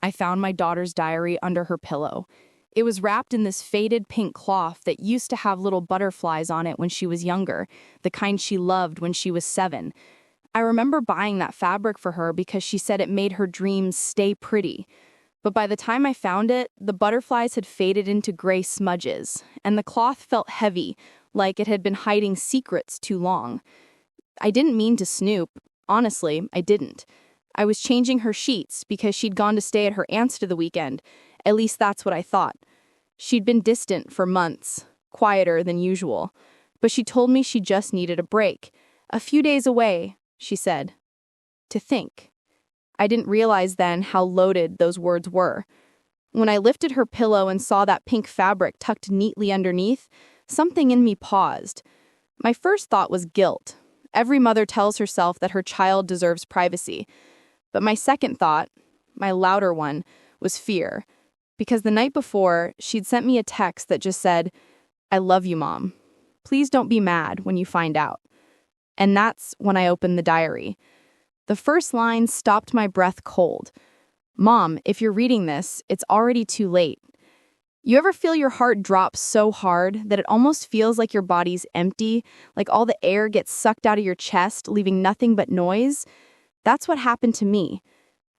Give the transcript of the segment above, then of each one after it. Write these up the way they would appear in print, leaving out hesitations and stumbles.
I found my daughter's diary under her pillow. It was wrapped in this faded pink cloth that used to have little butterflies on it when she was younger, the kind she loved when she was 7. I remember buying that fabric for her because she said it made her dreams stay pretty. But by the time I found it, the butterflies had faded into gray smudges, and the cloth felt heavy, like it had been hiding secrets too long. I didn't mean to snoop. Honestly, I didn't. I was changing her sheets because she'd gone to stay at her aunt's to the weekend. At least that's what I thought. She'd been distant for months, quieter than usual. But she told me she just needed a break. A few days away, she said. To think. I didn't realize then how loaded those words were. When I lifted her pillow and saw that pink fabric tucked neatly underneath, something in me paused. My first thought was guilt. Every mother tells herself that her child deserves privacy. But my second thought, my louder one, was fear. Because the night before, she'd sent me a text that just said, "I love you, Mom. Please don't be mad when you find out." And that's when I opened the diary. The first line stopped my breath cold. "Mom, if you're reading this, it's already too late." You ever feel your heart drop so hard that it almost feels like your body's empty, like all the air gets sucked out of your chest, leaving nothing but noise? That's what happened to me.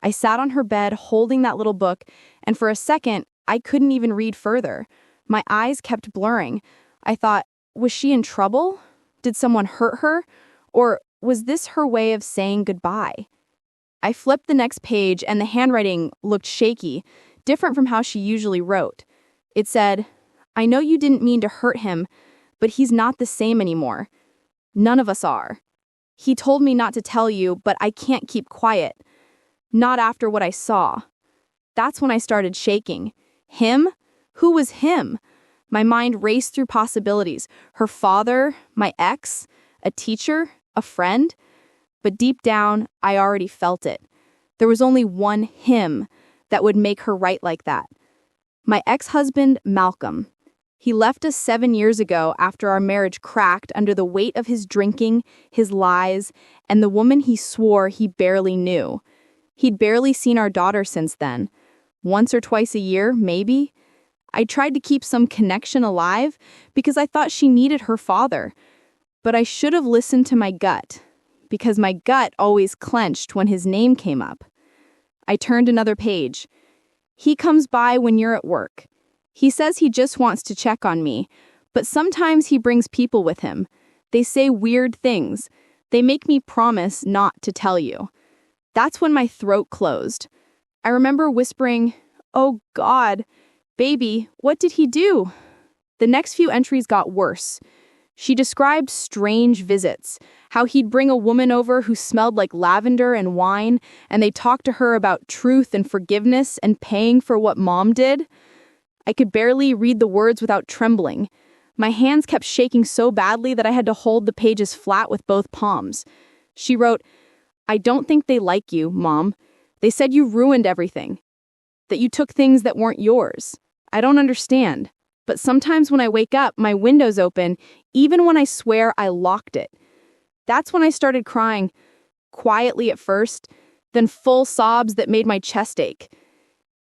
I sat on her bed holding that little book, and for a second, I couldn't even read further. My eyes kept blurring. I thought, was she in trouble? Did someone hurt her? Or was this her way of saying goodbye? I flipped the next page, and the handwriting looked shaky, different from how she usually wrote. It said, "I know you didn't mean to hurt him, but he's not the same anymore. None of us are. He told me not to tell you, but I can't keep quiet. Not after what I saw." That's when I started shaking. Him? Who was him? My mind raced through possibilities. Her father, my ex, a teacher, a friend. But deep down, I already felt it. There was only one him that would make her write like that. My ex-husband, Malcolm. He left us 7 years ago after our marriage cracked under the weight of his drinking, his lies, and the woman he swore he barely knew. He'd barely seen our daughter since then. Once or twice a year, maybe. I tried to keep some connection alive because I thought she needed her father. But I should have listened to my gut, because my gut always clenched when his name came up. I turned another page. "He comes by when you're at work. He says he just wants to check on me, but sometimes he brings people with him. They say weird things. They make me promise not to tell you." That's when my throat closed. I remember whispering, "Oh God, baby, what did he do?" The next few entries got worse. She described strange visits, how he'd bring a woman over who smelled like lavender and wine, and they talked to her about truth and forgiveness and paying for what Mom did. I could barely read the words without trembling. My hands kept shaking so badly that I had to hold the pages flat with both palms. She wrote, "I don't think they like you, Mom. They said you ruined everything, that you took things that weren't yours. I don't understand. But sometimes when I wake up, my window's open, even when I swear I locked it." That's when I started crying, quietly at first, then full sobs that made my chest ache.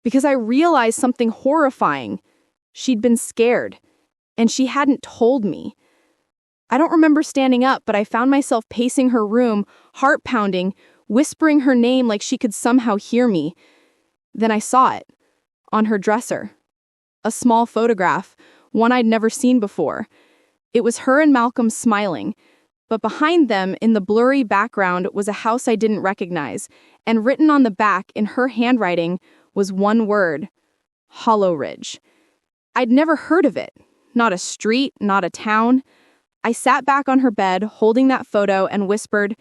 Because I realized something horrifying. She'd been scared, and she hadn't told me. I don't remember standing up, but I found myself pacing her room, heart pounding, whispering her name like she could somehow hear me. Then I saw it, on her dresser. A small photograph, one I'd never seen before. It was her and Malcolm smiling, but behind them, in the blurry background, was a house I didn't recognize, and written on the back in her handwriting was one word: Hollow Ridge. I'd never heard of it. Not a street, not a town. I sat back on her bed, holding that photo, and whispered,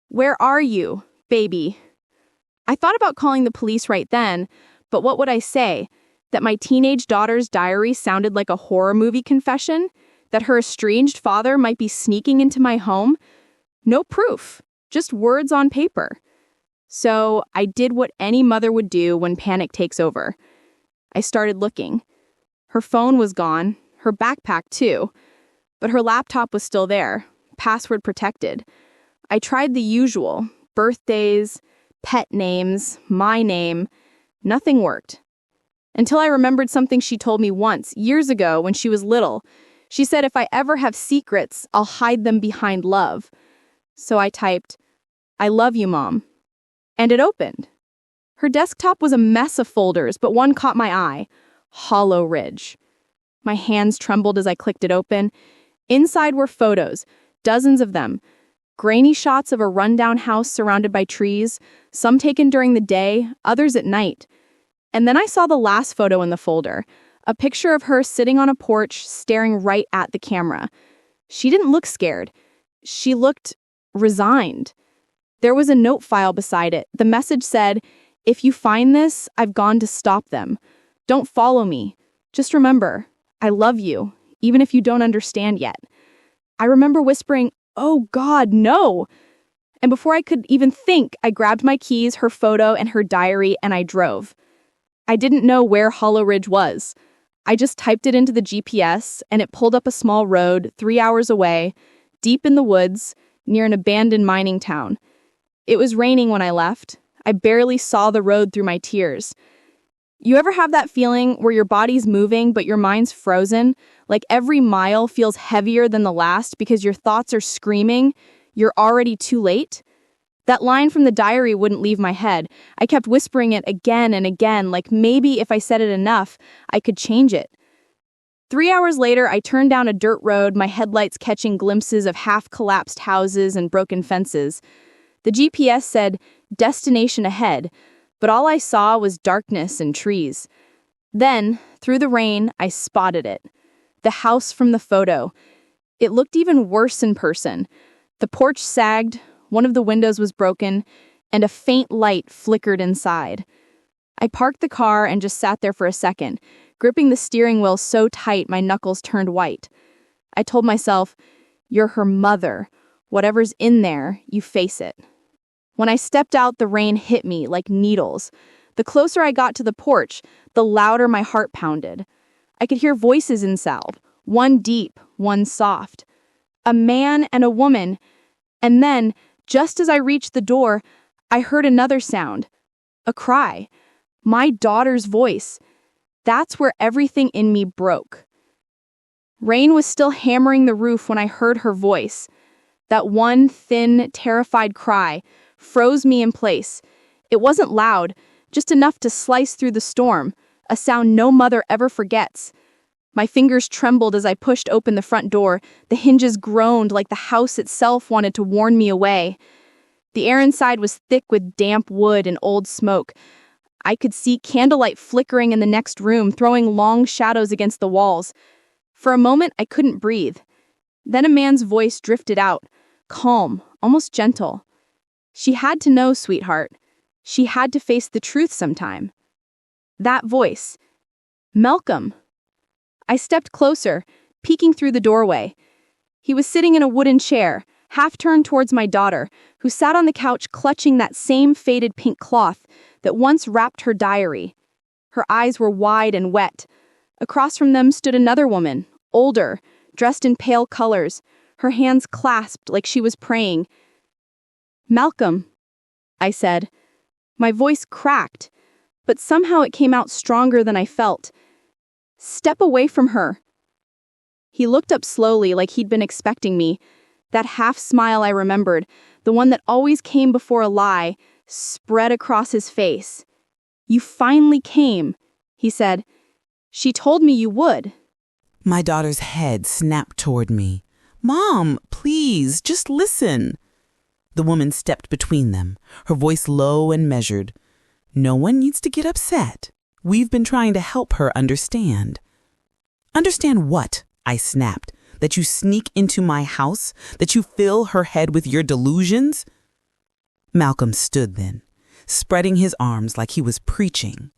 "Where are you, baby?" I thought about calling the police right then, but what would I say? That my teenage daughter's diary sounded like a horror movie confession? That her estranged father might be sneaking into my home? No proof, just words on paper. So I did what any mother would do when panic takes over. I started looking. Her phone was gone, her backpack too, but her laptop was still there, password protected. I tried the usual: birthdays, pet names, my name. Nothing worked. Until I remembered something she told me once, years ago when she was little. She said if I ever have secrets, I'll hide them behind love. So I typed, "I love you, Mom." And it opened. Her desktop was a mess of folders, but one caught my eye. Hollow Ridge. My hands trembled as I clicked it open. Inside were photos, dozens of them. Grainy shots of a rundown house surrounded by trees, some taken during the day, others at night. And then I saw the last photo in the folder, a picture of her sitting on a porch, staring right at the camera. She didn't look scared. She looked resigned. There was a note file beside it. The message said, "If you find this, I've gone to stop them. Don't follow me. Just remember, I love you, even if you don't understand yet." I remember whispering, "Oh God, no!" And before I could even think, I grabbed my keys, her photo, and her diary, and I drove. I didn't know where Hollow Ridge was. I just typed it into the GPS, and it pulled up a small road 3 hours away, deep in the woods, near an abandoned mining town. It was raining when I left. I barely saw the road through my tears. You ever have that feeling where your body's moving, but your mind's frozen? Like every mile feels heavier than the last because your thoughts are screaming, "You're already too late"? That line from the diary wouldn't leave my head. I kept whispering it again and again, like maybe if I said it enough, I could change it. 3 hours later, I turned down a dirt road, my headlights catching glimpses of half-collapsed houses and broken fences. The GPS said, "Destination ahead," but all I saw was darkness and trees. Then, through the rain, I spotted it. The house from the photo. It looked even worse in person. The porch sagged, one of the windows was broken, and a faint light flickered inside. I parked the car and just sat there for a second, gripping the steering wheel so tight my knuckles turned white. I told myself, "You're her mother. Whatever's in there, you face it." When I stepped out, the rain hit me like needles. The closer I got to the porch, the louder my heart pounded. I could hear voices inside, one deep, one soft. A man and a woman. And then, just as I reached the door, I heard another sound. A cry. My daughter's voice. That's where everything in me broke. Rain was still hammering the roof when I heard her voice. That one thin, terrified cry froze me in place. It wasn't loud, just enough to slice through the storm, a sound no mother ever forgets. My fingers trembled as I pushed open the front door. The hinges groaned like the house itself wanted to warn me away. The air inside was thick with damp wood and old smoke. I could see candlelight flickering in the next room, throwing long shadows against the walls. For a moment, I couldn't breathe. Then a man's voice drifted out, calm, almost gentle. "She had to know, sweetheart. She had to face the truth sometime." That voice. Malcolm. I stepped closer, peeking through the doorway. He was sitting in a wooden chair, half turned towards my daughter, who sat on the couch clutching that same faded pink cloth that once wrapped her diary. Her eyes were wide and wet. Across from them stood another woman, older, dressed in pale colors, her hands clasped like she was praying. "Malcolm," I said. My voice cracked, but somehow it came out stronger than I felt. "Step away from her." He looked up slowly like he'd been expecting me. That half smile I remembered, the one that always came before a lie, spread across his face. "You finally came," he said. "She told me you would." My daughter's head snapped toward me. "Mom, please, just listen." The woman stepped between them, her voice low and measured. "No one needs to get upset. We've been trying to help her understand." "Understand what?" I snapped. "That you sneak into my house? That you fill her head with your delusions?" Malcolm stood then, spreading his arms like he was preaching.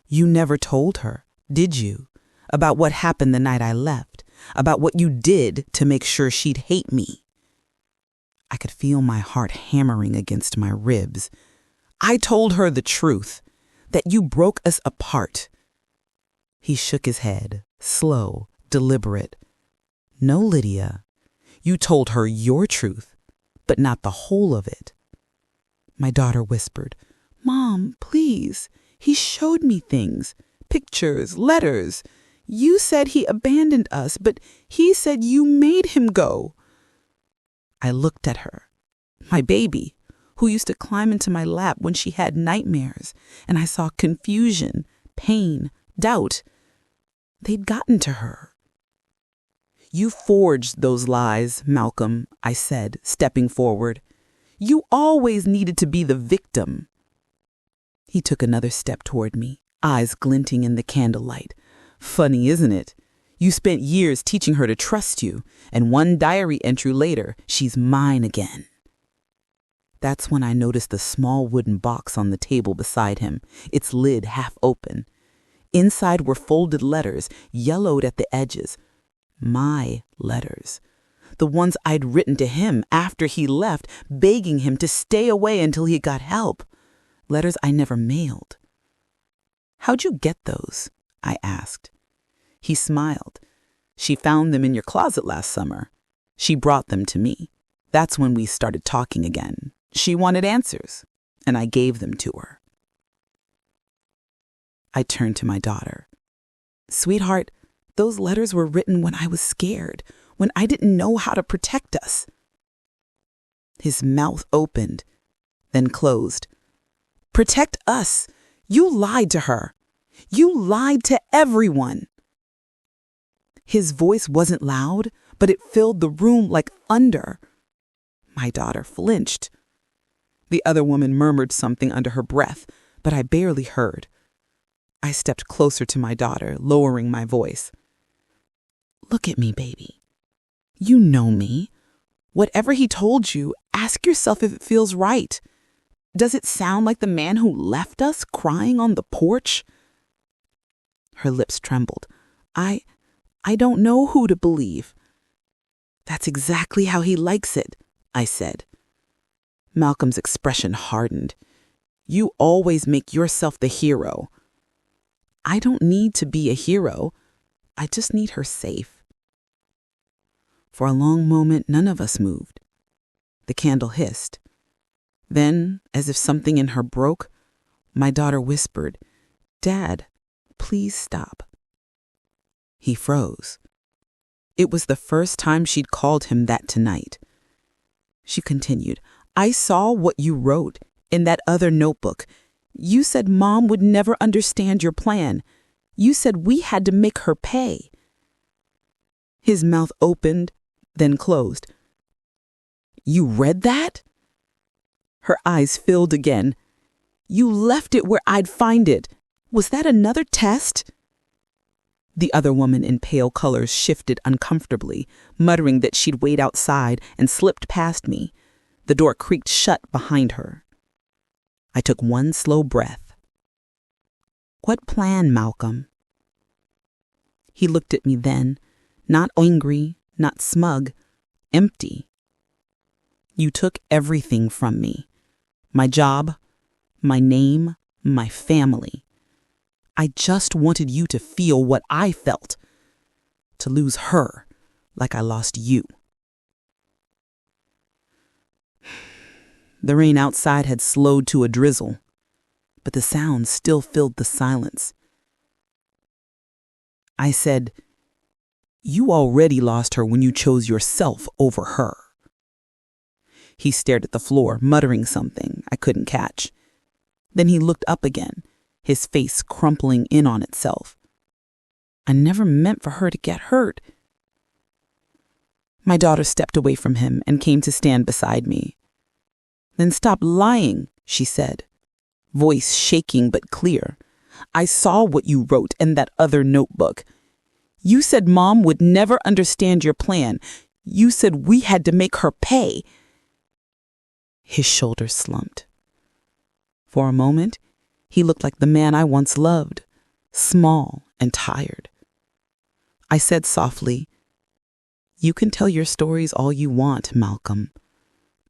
"You never told her, did you? About what happened the night I left? About what you did to make sure she'd hate me?" I could feel my heart hammering against my ribs. "I told her the truth, that you broke us apart." He shook his head, slow, deliberate. "No, Lydia, you told her your truth, but not the whole of it." My daughter whispered, "Mom, please, He showed me things, pictures, letters. You said he abandoned us, but he said you made him go. I looked at her, my baby, who used to climb into my lap when she had nightmares, and I saw confusion, pain, doubt. They'd gotten to her. You forged those lies, Malcolm, I said, stepping forward. You always needed to be the victim. He took another step toward me, eyes glinting in the candlelight. Funny, isn't it? You spent years teaching her to trust you, and one diary entry later, she's mine again. That's when I noticed the small wooden box on the table beside him, its lid half open. Inside were folded letters, yellowed at the edges. My letters. The ones I'd written to him after he left, begging him to stay away until he got help. Letters I never mailed. How'd you get those? I asked. He smiled. She found them in your closet last summer. She brought them to me. That's when we started talking again. She wanted answers, and I gave them to her. I turned to my daughter. Sweetheart, those letters were written when I was scared, when I didn't know how to protect us. His mouth opened, then closed. Protect us. You lied to her. You lied to everyone. His voice wasn't loud, but it filled the room like thunder. My daughter flinched. The other woman murmured something under her breath, but I barely heard. I stepped closer to my daughter, lowering my voice. Look at me, baby. You know me. Whatever he told you, ask yourself if it feels right. Does it sound like the man who left us crying on the porch? Her lips trembled. I don't know who to believe. That's exactly how he likes it, I said. Malcolm's expression hardened. You always make yourself the hero. I don't need to be a hero. I just need her safe. For a long moment, none of us moved. The candle hissed. Then, as if something in her broke, my daughter whispered, Dad, please stop. He froze. It was the first time she'd called him that tonight. She continued, I saw what you wrote in that other notebook. You said Mom would never understand your plan. You said we had to make her pay. His mouth opened, then closed. You read that? Her eyes filled again. You left it where I'd find it. Was that another test? The other woman in pale colors shifted uncomfortably, muttering that she'd wait outside, and slipped past me. The door creaked shut behind her. I took one slow breath. What plan, Malcolm? He looked at me then, not angry, not smug, empty. You took everything from me. My job, my name, my family. I just wanted you to feel what I felt. To lose her like I lost you. The rain outside had slowed to a drizzle, but the sound still filled the silence. I said, You already lost her when you chose yourself over her. He stared at the floor, muttering something I couldn't catch. Then he looked up again, his face crumpling in on itself. I never meant for her to get hurt. My daughter stepped away from him and came to stand beside me. Then stop lying, she said, voice shaking but clear. I saw what you wrote in that other notebook. You said Mom would never understand your plan. You said we had to make her pay. His shoulders slumped. For a moment, he looked like the man I once loved, small and tired. I said softly, You can tell your stories all you want, Malcolm,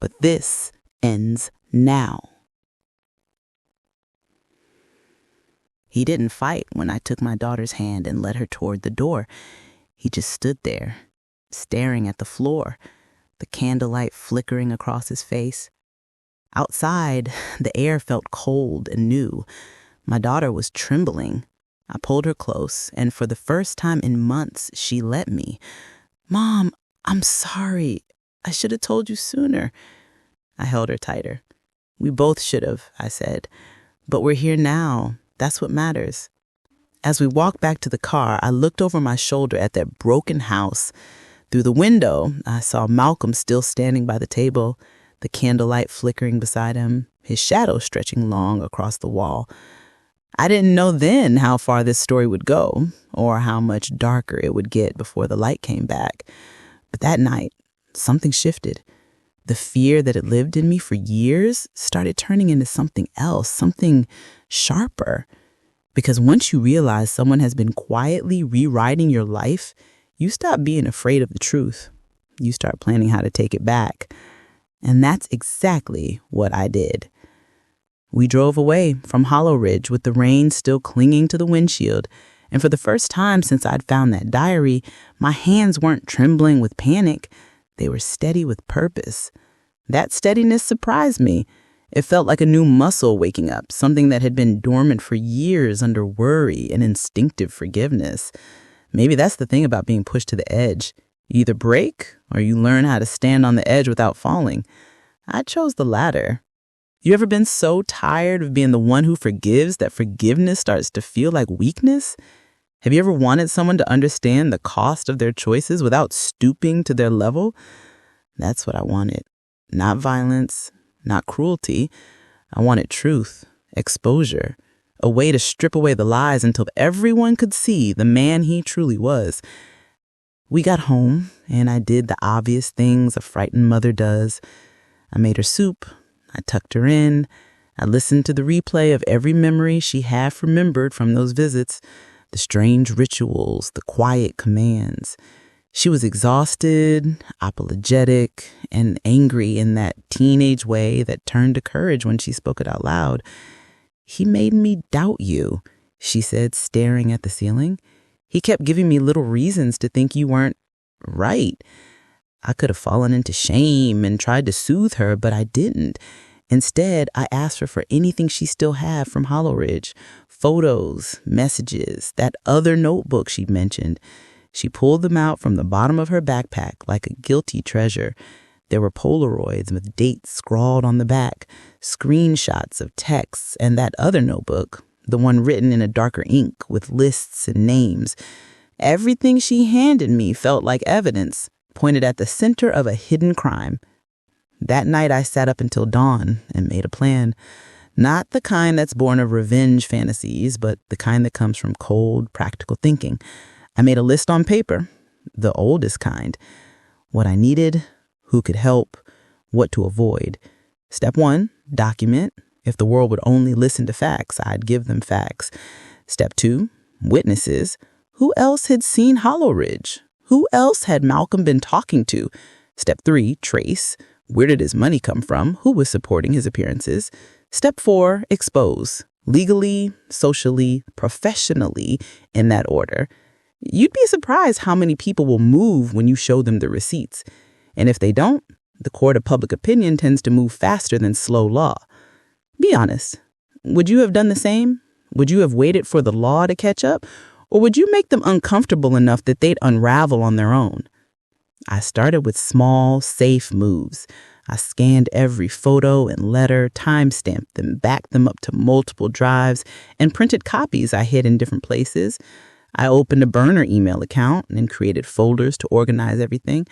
but this ends now. He didn't fight when I took my daughter's hand and led her toward the door. He just stood there, staring at the floor, the candlelight flickering across his face. Outside, the air felt cold and new, My daughter was trembling. I pulled her close, and for the first time in months, she let me. "Mom, I'm sorry. I should have told you sooner." I held her tighter. "We both should have," I said. "But we're here now. That's what matters." As we walked back to the car, I looked over my shoulder at that broken house. Through the window, I saw Malcolm still standing by the table, the candlelight flickering beside him, his shadow stretching long across the wall. I didn't know then how far this story would go, or how much darker it would get before the light came back. But that night, something shifted. The fear that had lived in me for years started turning into something else, something sharper. Because once you realize someone has been quietly rewriting your life, you stop being afraid of the truth. You start planning how to take it back. And that's exactly what I did. We drove away from Hollow Ridge with the rain still clinging to the windshield. And for the first time since I'd found that diary, my hands weren't trembling with panic. They were steady with purpose. That steadiness surprised me. It felt like a new muscle waking up, something that had been dormant for years under worry and instinctive forgiveness. Maybe that's the thing about being pushed to the edge. You either break or you learn how to stand on the edge without falling. I chose the latter. You ever been so tired of being the one who forgives that forgiveness starts to feel like weakness? Have you ever wanted someone to understand the cost of their choices without stooping to their level? That's what I wanted. Not violence, not cruelty. I wanted truth, exposure, a way to strip away the lies until everyone could see the man he truly was. We got home, and I did the obvious things a frightened mother does. I made her soup. I tucked her in. I listened to the replay of every memory she half remembered from those visits, the strange rituals, the quiet commands. She was exhausted, apologetic, and angry in that teenage way that turned to courage when she spoke it out loud. "He made me doubt you," she said, staring at the ceiling. "He kept giving me little reasons to think you weren't right." I could have fallen into shame and tried to soothe her, but I didn't. Instead, I asked her for anything she still had from Hollow Ridge. Photos, messages, that other notebook she'd mentioned. She pulled them out from the bottom of her backpack like a guilty treasure. There were Polaroids with dates scrawled on the back, screenshots of texts, and that other notebook, the one written in a darker ink with lists and names. Everything she handed me felt like evidence, pointed at the center of a hidden crime. That night I sat up until dawn and made a plan. Not the kind that's born of revenge fantasies, but the kind that comes from cold, practical thinking. I made a list on paper, the oldest kind. What I needed, who could help, what to avoid. Step 1, document. If the world would only listen to facts, I'd give them facts. Step 2, witnesses. Who else had seen Hollow Ridge? Who else had Malcolm been talking to? Step 3, trace. Where did his money come from? Who was supporting his appearances? Step 4, expose. Legally, socially, professionally, in that order. You'd be surprised how many people will move when you show them the receipts. And if they don't, the court of public opinion tends to move faster than slow law. Be honest. Would you have done the same? Would you have waited for the law to catch up? Or would you make them uncomfortable enough that they'd unravel on their own? I started with small, safe moves. I scanned every photo and letter, timestamped them, backed them up to multiple drives, and printed copies I hid in different places. I opened a burner email account and created folders to organize everything.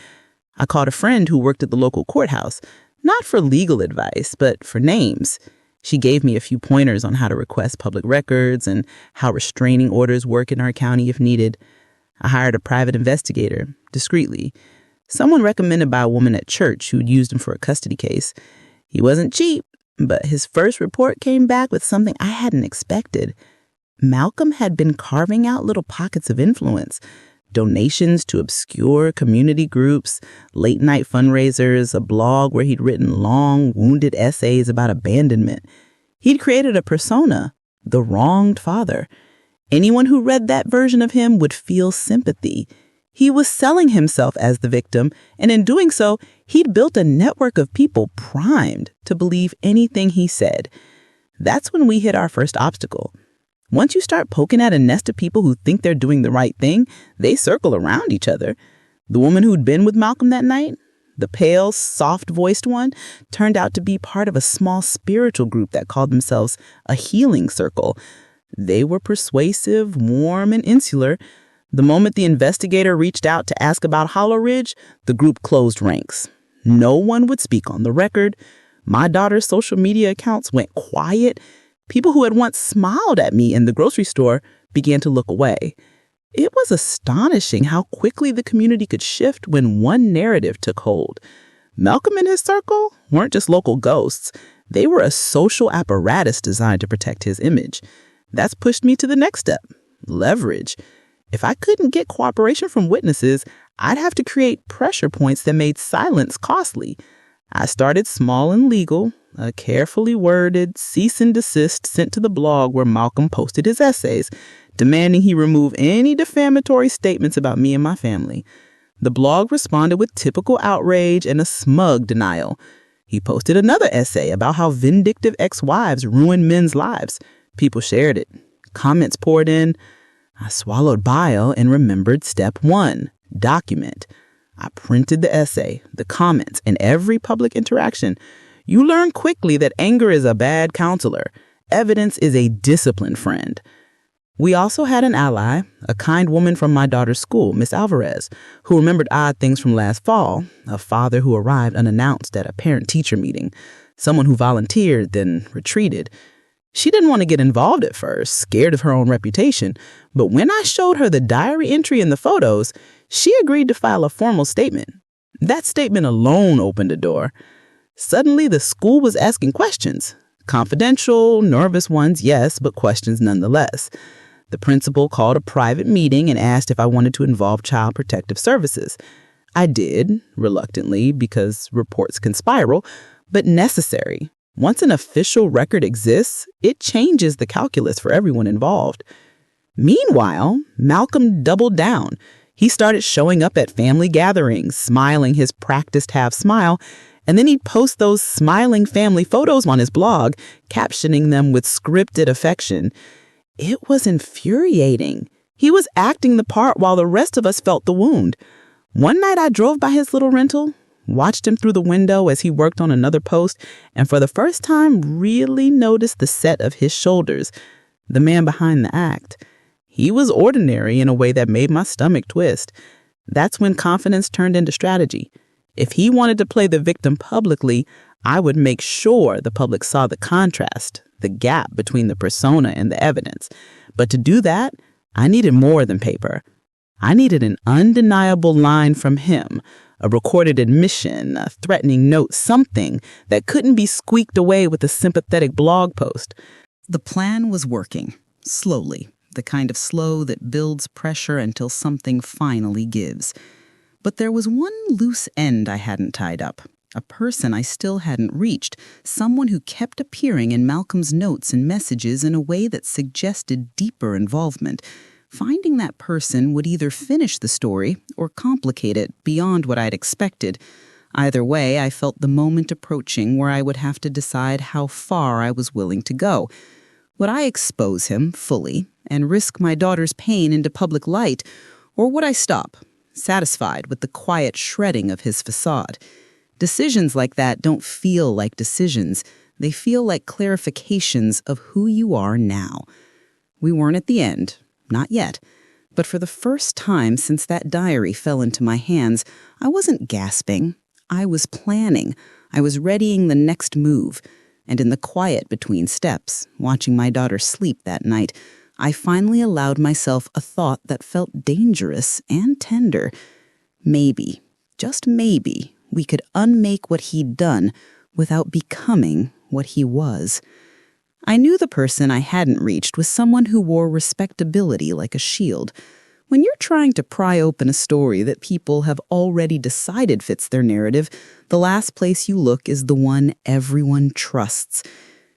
I called a friend who worked at the local courthouse, not for legal advice, but for names. She gave me a few pointers on how to request public records and how restraining orders work in our county if needed. I hired a private investigator, discreetly. Someone recommended by a woman at church who'd used him for a custody case. He wasn't cheap, but his first report came back with something I hadn't expected. Malcolm had been carving out little pockets of influence, donations to obscure community groups, late-night fundraisers, a blog where he'd written long, wounded essays about abandonment. He'd created a persona, the wronged father. Anyone who read that version of him would feel sympathy. He was selling himself as the victim, and in doing so, he'd built a network of people primed to believe anything he said. That's when we hit our first obstacle. Once you start poking at a nest of people who think they're doing the right thing, they circle around each other. The woman who'd been with Malcolm that night, the pale, soft-voiced one, turned out to be part of a small spiritual group that called themselves a healing circle. They were persuasive, warm, and insular. The moment the investigator reached out to ask about Hollow Ridge, the group closed ranks. No one would speak on the record. My daughter's social media accounts went quiet. People who had once smiled at me in the grocery store began to look away. It was astonishing how quickly the community could shift when one narrative took hold. Malcolm and his circle weren't just local ghosts. They were a social apparatus designed to protect his image. That's pushed me to the next step, leverage. If I couldn't get cooperation from witnesses, I'd have to create pressure points that made silence costly. I started small and legal, a carefully worded cease and desist sent to the blog where Malcolm posted his essays, demanding he remove any defamatory statements about me and my family. The blog responded with typical outrage and a smug denial. He posted another essay about how vindictive ex-wives ruin men's lives. People shared it. Comments poured in. I swallowed bile and remembered step 1, document. I printed the essay, the comments, and every public interaction. You learn quickly that anger is a bad counselor. Evidence is a disciplined friend. We also had an ally, a kind woman from my daughter's school, Miss Alvarez, who remembered odd things from last fall, a father who arrived unannounced at a parent-teacher meeting, someone who volunteered, then retreated. She didn't want to get involved at first, scared of her own reputation, but when I showed her the diary entry and the photos, she agreed to file a formal statement. That statement alone opened a door. Suddenly, the school was asking questions. Confidential, nervous ones, yes, but questions nonetheless. The principal called a private meeting and asked if I wanted to involve Child Protective Services. I did, reluctantly, because reports can spiral, but necessary. Once an official record exists, it changes the calculus for everyone involved. Meanwhile, Malcolm doubled down. He started showing up at family gatherings, smiling his practiced half smile, and then he'd post those smiling family photos on his blog, captioning them with scripted affection. It was infuriating. He was acting the part while the rest of us felt the wound. One night I drove by his little rental, watched him through the window as he worked on another post, and for the first time really noticed the set of his shoulders, the man behind the act. He was ordinary in a way that made my stomach twist. That's when confidence turned into strategy. If he wanted to play the victim publicly, I would make sure the public saw the contrast, the gap between the persona and the evidence. But to do that, I needed more than paper. I needed an undeniable line from him, a recorded admission, a threatening note, something that couldn't be squeaked away with a sympathetic blog post. The plan was working, slowly, the kind of slow that builds pressure until something finally gives. But there was one loose end I hadn't tied up, a person I still hadn't reached, someone who kept appearing in Malcolm's notes and messages in a way that suggested deeper involvement. Finding that person would either finish the story or complicate it beyond what I'd expected. Either way, I felt the moment approaching where I would have to decide how far I was willing to go. Would I expose him fully and risk my daughter's pain into public light, or would I stop, satisfied with the quiet shredding of his facade? Decisions like that don't feel like decisions. They feel like clarifications of who you are now. We weren't at the end. Not yet. But for the first time since that diary fell into my hands, I wasn't gasping. I was planning. I was readying the next move. And in the quiet between steps, watching my daughter sleep that night, I finally allowed myself a thought that felt dangerous and tender. Maybe, just maybe, we could unmake what he'd done without becoming what he was. I knew the person I hadn't reached was someone who wore respectability like a shield. When you're trying to pry open a story that people have already decided fits their narrative, the last place you look is the one everyone trusts.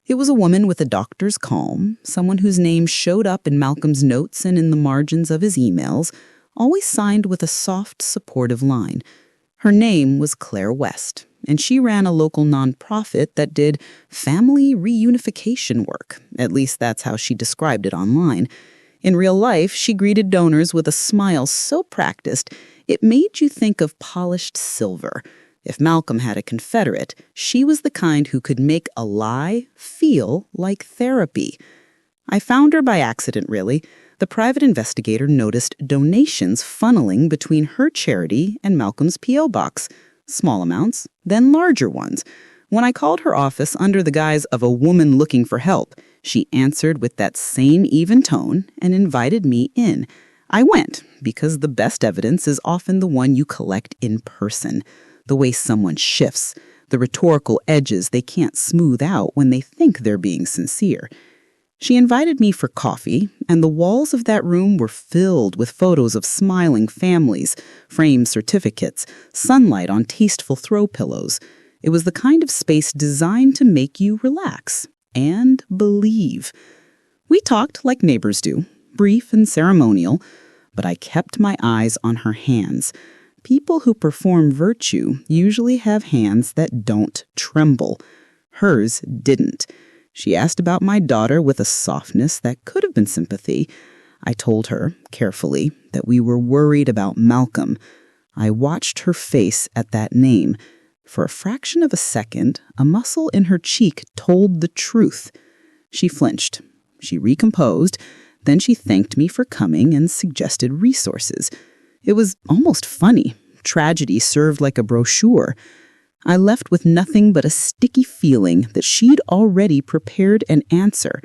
It was a woman with a doctor's calm, someone whose name showed up in Malcolm's notes and in the margins of his emails, always signed with a soft, supportive line. Her name was Claire West. and she ran a local nonprofit that did family reunification work. At least that's how she described it online. In real life, she greeted donors with a smile so practiced, it made you think of polished silver. If Malcolm had a Confederate, she was the kind who could make a lie feel like therapy. I found her by accident, really. The private investigator noticed donations funneling between her charity and Malcolm's P.O. box. Small amounts, then larger ones. When I called her office under the guise of a woman looking for help, she answered with that same even tone and invited me in. I went, because the best evidence is often the one you collect in person. The way someone shifts, the rhetorical edges they can't smooth out when they think they're being sincere. She invited me for coffee, and the walls of that room were filled with photos of smiling families, framed certificates, sunlight on tasteful throw pillows. It was the kind of space designed to make you relax and believe. We talked like neighbors do, brief and ceremonial, but I kept my eyes on her hands. People who perform virtue usually have hands that don't tremble. Hers didn't. She asked about my daughter with a softness that could have been sympathy. I told her, carefully, that we were worried about Malcolm. I watched her face at that name. For a fraction of a second, a muscle in her cheek told the truth. She flinched. She recomposed. Then she thanked me for coming and suggested resources. It was almost funny. Tragedy served like a brochure. I left with nothing but a sticky feeling that she'd already prepared an answer.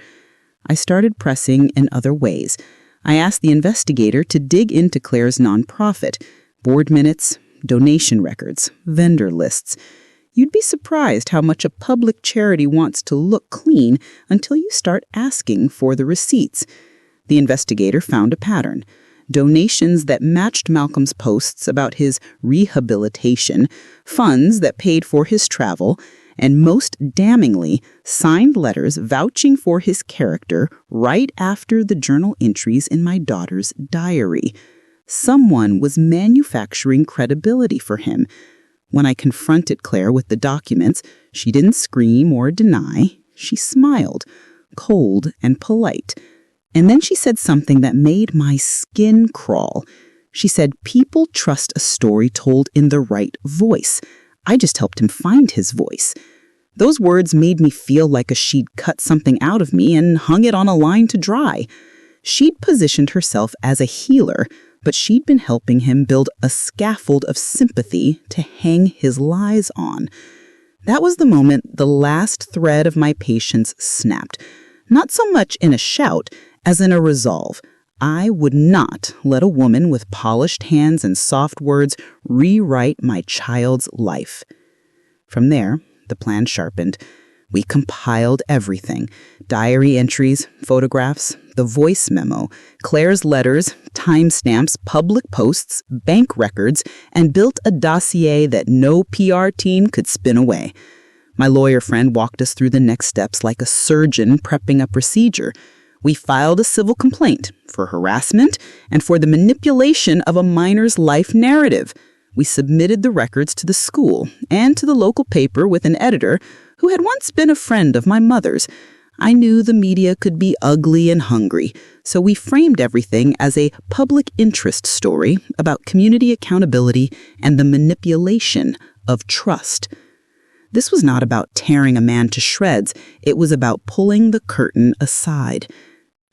I started pressing in other ways. I asked the investigator to dig into Claire's nonprofit, board minutes, donation records, vendor lists. You'd be surprised how much a public charity wants to look clean until you start asking for the receipts. The investigator found a pattern. Donations that matched Malcolm's posts about his rehabilitation, funds that paid for his travel, and most damningly, signed letters vouching for his character right after the journal entries in my daughter's diary. Someone was manufacturing credibility for him. When I confronted Claire with the documents, she didn't scream or deny. She smiled, cold and polite. And then she said something that made my skin crawl. She said, people trust a story told in the right voice. I just helped him find his voice. Those words made me feel like she'd cut something out of me and hung it on a line to dry. She'd positioned herself as a healer, but she'd been helping him build a scaffold of sympathy to hang his lies on. That was the moment the last thread of my patience snapped. Not so much in a shout as in a resolve. I would not let a woman with polished hands and soft words rewrite my child's life. From there, the plan sharpened. We compiled everything: diary entries, photographs, the voice memo, Claire's letters, timestamps, public posts, bank records, and built a dossier that no PR team could spin away. My lawyer friend walked us through the next steps like a surgeon prepping a procedure. We filed a civil complaint for harassment and for the manipulation of a minor's life narrative. We submitted the records to the school and to the local paper with an editor who had once been a friend of my mother's. I knew the media could be ugly and hungry, so we framed everything as a public interest story about community accountability and the manipulation of trust. This was not about tearing a man to shreds. It was about pulling the curtain aside.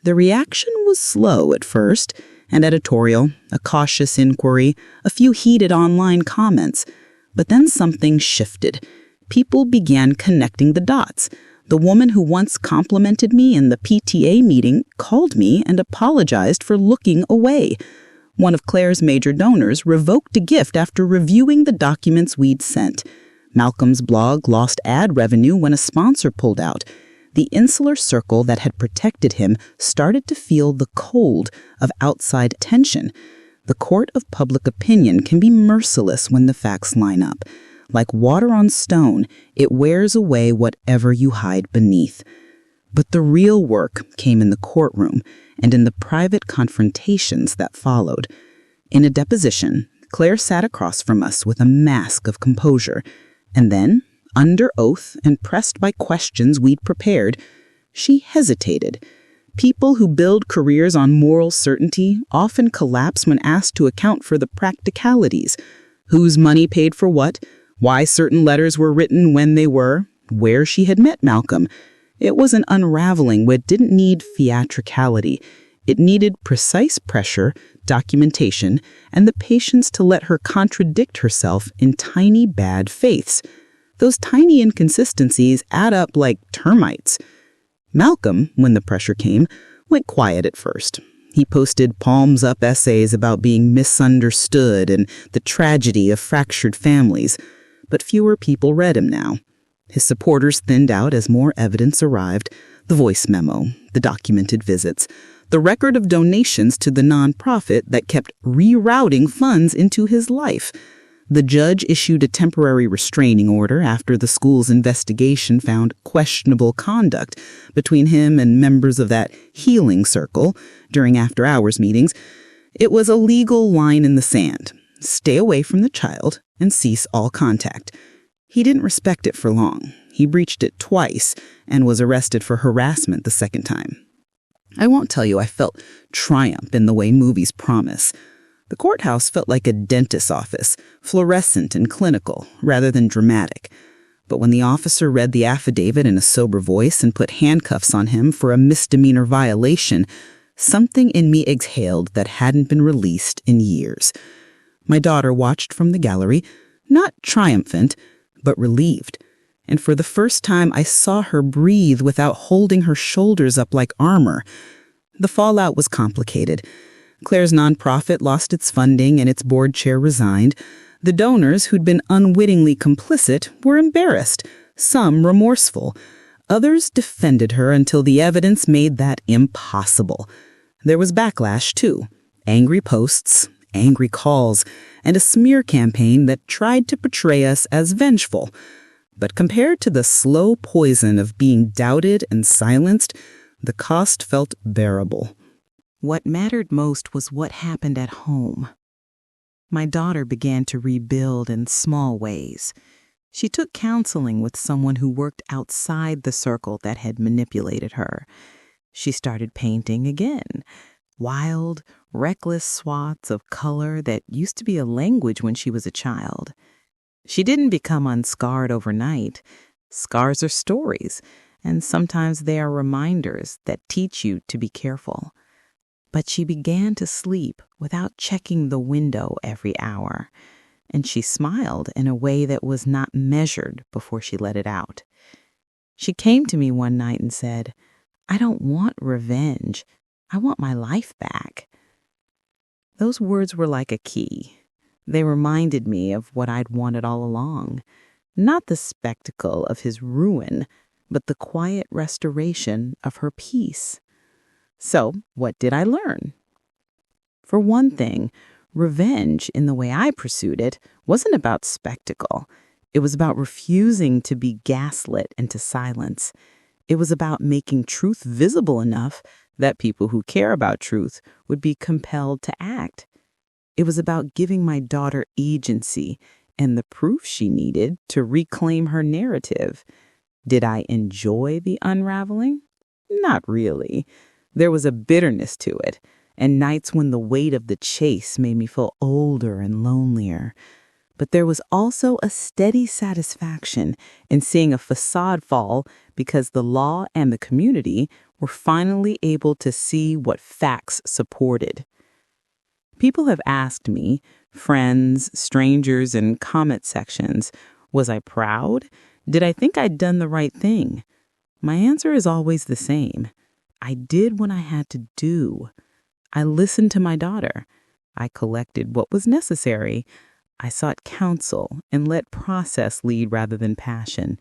The reaction was slow at first, an editorial, a cautious inquiry, a few heated online comments. But then something shifted. People began connecting the dots. The woman who once complimented me in the PTA meeting called me and apologized for looking away. One of Claire's major donors revoked a gift after reviewing the documents we'd sent. Malcolm's blog lost ad revenue when a sponsor pulled out. The insular circle that had protected him started to feel the cold of outside tension. The court of public opinion can be merciless when the facts line up. Like water on stone, it wears away whatever you hide beneath. But the real work came in the courtroom and in the private confrontations that followed. In a deposition, Claire sat across from us with a mask of composure. And then, under oath and pressed by questions we'd prepared, she hesitated. People who build careers on moral certainty often collapse when asked to account for the practicalities. Whose money paid for what, why certain letters were written when they were, where she had met Malcolm. It was an unraveling that didn't need theatricality. It needed precise pressure, documentation, and the patience to let her contradict herself in tiny bad faiths. Those tiny inconsistencies add up like termites. Malcolm, when the pressure came, went quiet at first. He posted palms-up essays about being misunderstood and the tragedy of fractured families, but fewer people read him now. His supporters thinned out as more evidence arrived, the voice memo, the documented visits, the record of donations to the nonprofit that kept rerouting funds into his life. The judge issued a temporary restraining order after the school's investigation found questionable conduct between him and members of that healing circle during after-hours meetings. It was a legal line in the sand. Stay away from the child and cease all contact. He didn't respect it for long. He breached it twice and was arrested for harassment the second time. I won't tell you I felt triumph in the way movies promise. The courthouse felt like a dentist's office, fluorescent and clinical, rather than dramatic. But when the officer read the affidavit in a sober voice and put handcuffs on him for a misdemeanor violation, something in me exhaled that hadn't been released in years. My daughter watched from the gallery, not triumphant, but relieved. And for the first time, I saw her breathe without holding her shoulders up like armor. The fallout was complicated. Claire's nonprofit lost its funding and its board chair resigned. The donors, who'd been unwittingly complicit, were embarrassed, some remorseful. Others defended her until the evidence made that impossible. There was backlash, too. Angry posts, angry calls, and a smear campaign that tried to portray us as vengeful. But compared to the slow poison of being doubted and silenced, the cost felt bearable. What mattered most was what happened at home. My daughter began to rebuild in small ways. She took counseling with someone who worked outside the circle that had manipulated her. She started painting again. Wild, reckless swaths of color that used to be a language when she was a child. She didn't become unscarred overnight. Scars are stories, and sometimes they are reminders that teach you to be careful. But she began to sleep without checking the window every hour, and she smiled in a way that was not measured before she let it out. She came to me one night and said, "I don't want revenge. I want my life back." Those words were like a key. They reminded me of what I'd wanted all along. Not the spectacle of his ruin, but the quiet restoration of her peace. So, what did I learn? For one thing, revenge, in the way I pursued it, wasn't about spectacle. It was about refusing to be gaslit into silence. It was about making truth visible enough that people who care about truth would be compelled to act. It was about giving my daughter agency and the proof she needed to reclaim her narrative. Did I enjoy the unraveling? Not really. There was a bitterness to it, and nights when the weight of the chase made me feel older and lonelier. But there was also a steady satisfaction in seeing a facade fall because the law and the community were finally able to see what facts supported. People have asked me, friends, strangers, in comment sections, was I proud? Did I think I'd done the right thing? My answer is always the same. I did what I had to do. I listened to my daughter. I collected what was necessary. I sought counsel and let process lead rather than passion.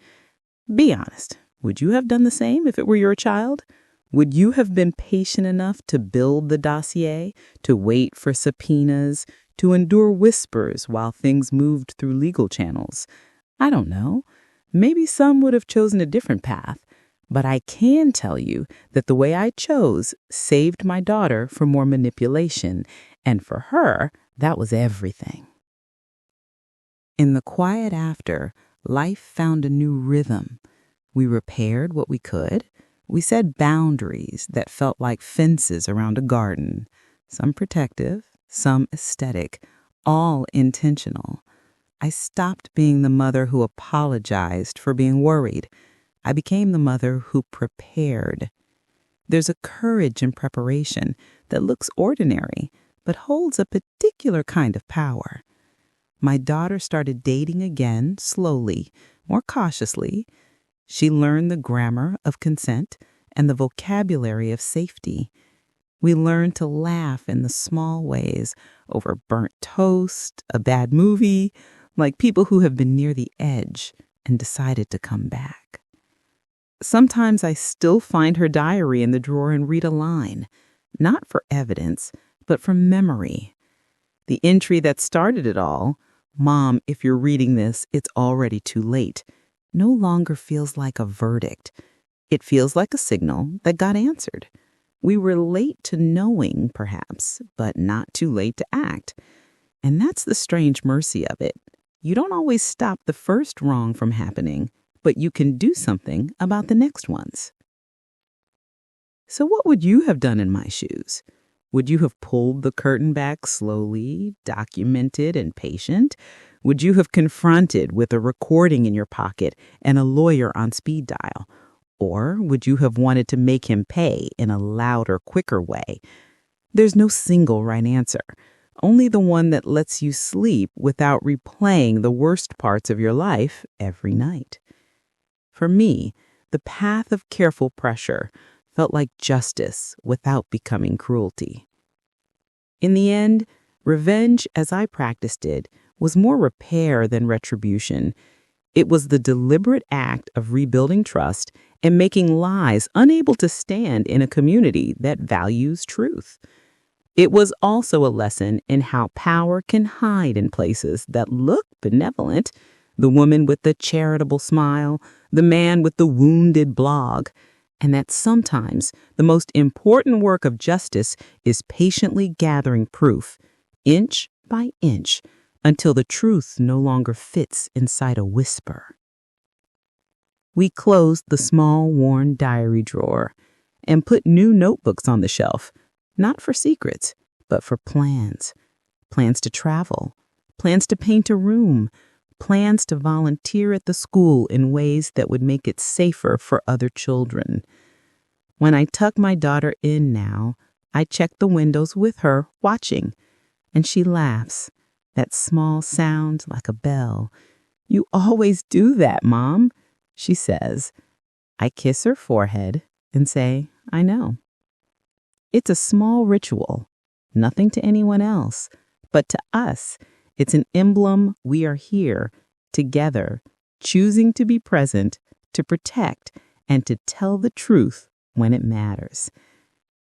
Be honest. Would you have done the same if it were your child? Would you have been patient enough to build the dossier, to wait for subpoenas, to endure whispers while things moved through legal channels? I don't know. Maybe some would have chosen a different path. But I can tell you that the way I chose saved my daughter from more manipulation, and for her, that was everything. In the quiet after, life found a new rhythm. We repaired what we could. We set boundaries that felt like fences around a garden, some protective, some aesthetic, all intentional. I stopped being the mother who apologized for being worried. I became the mother who prepared. There's a courage in preparation that looks ordinary, but holds a particular kind of power. My daughter started dating again, slowly, more cautiously. She learned the grammar of consent and the vocabulary of safety. We learned to laugh in the small ways over burnt toast, a bad movie, like people who have been near the edge and decided to come back. Sometimes I still find her diary in the drawer and read a line, not for evidence, but from memory. The entry that started it all, "Mom, if you're reading this, it's already too late," no longer feels like a verdict. It feels like a signal that got answered. We were late to knowing, perhaps, but not too late to act. And that's the strange mercy of it. You don't always stop the first wrong from happening, but you can do something about the next ones. So what would you have done in my shoes? Would you have pulled the curtain back slowly, documented and patient? Would you have confronted with a recording in your pocket and a lawyer on speed dial? Or would you have wanted to make him pay in a louder, quicker way? There's no single right answer, only the one that lets you sleep without replaying the worst parts of your life every night. For me, the path of careful pressure felt like justice without becoming cruelty. In the end, revenge, as I practiced it, was more repair than retribution. It was the deliberate act of rebuilding trust and making lies unable to stand in a community that values truth. It was also a lesson in how power can hide in places that look benevolent. The woman with the charitable smile, the man with the wounded blog, and that sometimes the most important work of justice is patiently gathering proof, inch by inch, until the truth no longer fits inside a whisper. We closed the small, worn diary drawer and put new notebooks on the shelf, not for secrets, but for plans. Plans to travel, plans to paint a room, plans to volunteer at the school in ways that would make it safer for other children. When I tuck my daughter in now, I check the windows with her, watching, and she laughs. That small sound like a bell. "You always do that, Mom," she says. I kiss her forehead and say, "I know." It's a small ritual, nothing to anyone else, but to us, it's an emblem we are here, together, choosing to be present, to protect, and to tell the truth when it matters.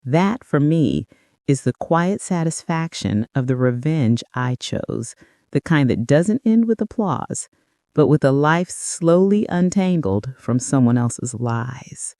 That, for me, is the quiet satisfaction of the revenge I chose, the kind that doesn't end with applause, but with a life slowly untangled from someone else's lies.